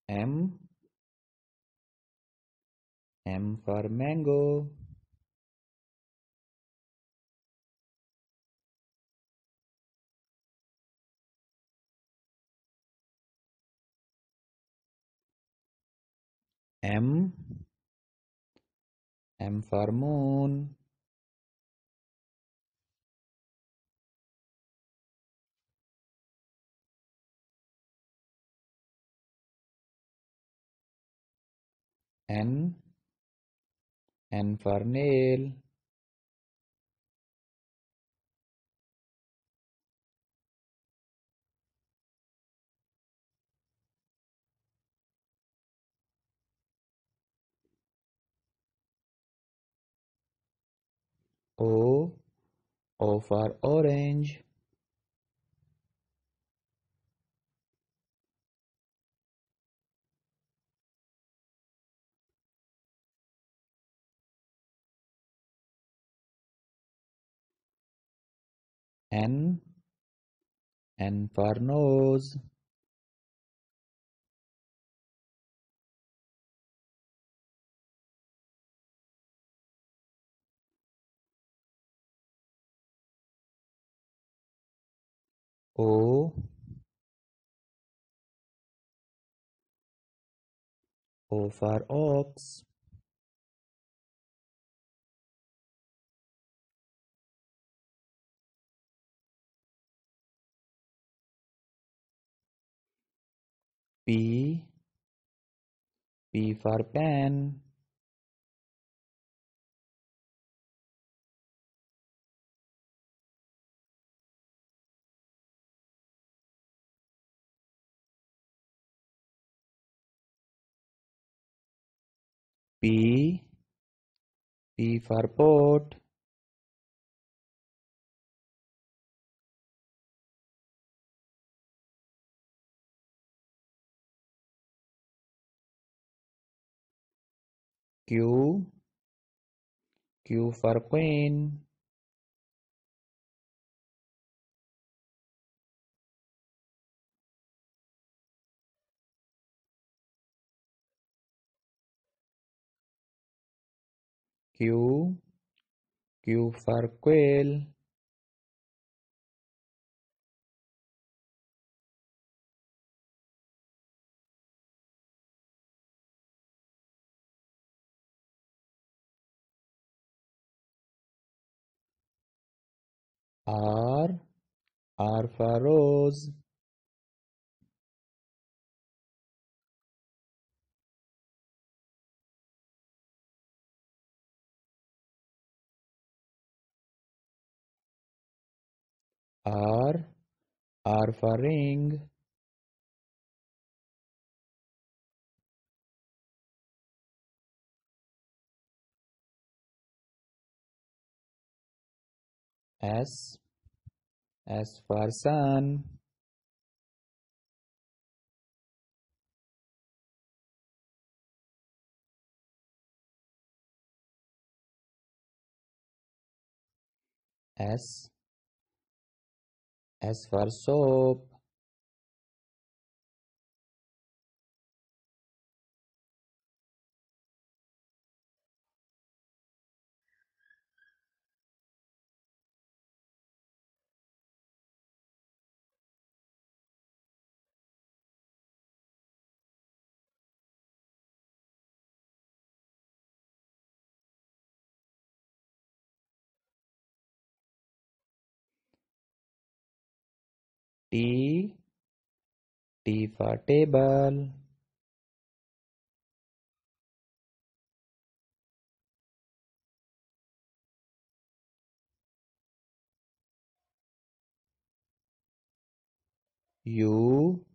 M. M for mango. M. M for moon. N. N for nail. O. O for orange. N. N for nose. O. O for ox. P. P for pen. P. P for pot. Q. Q for queen. Q. Q for quail. R. R for rose. R. R for ring. S. S for sun. S. S for soap. T. T for table. U.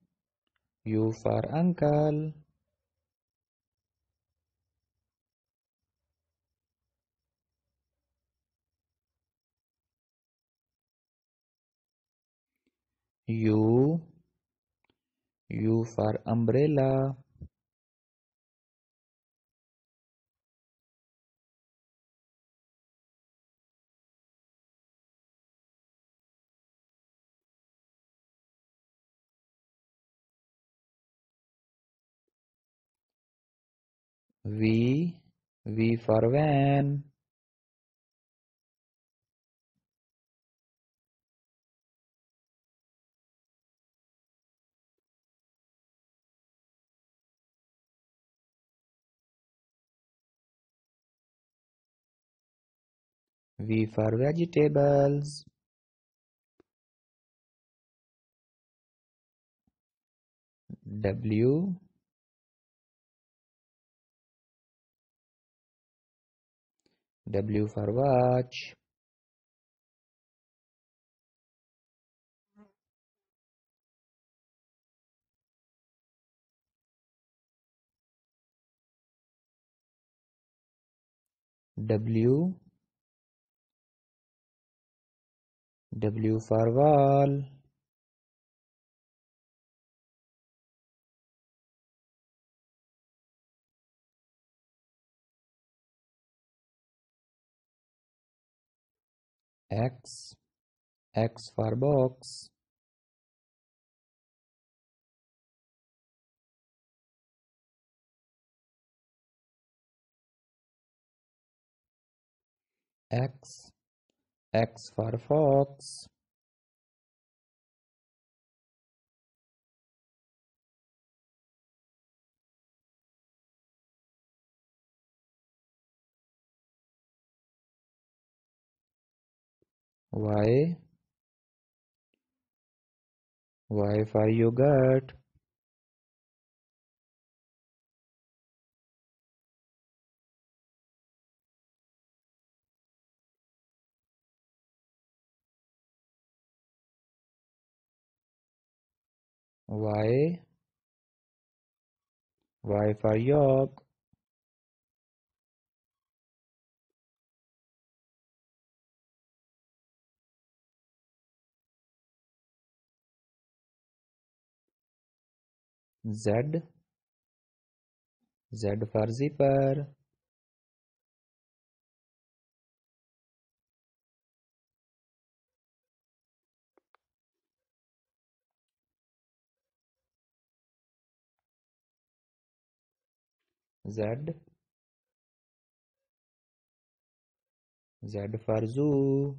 U for uncle. U. U for umbrella. V. V for van. V for vegetables. W. W for watch. W. W for wall. X. X for box. X. X for fox. Y. Y for yogurt. Y. Y for yolk. Z. Z for zipper. Z. Z for zoo.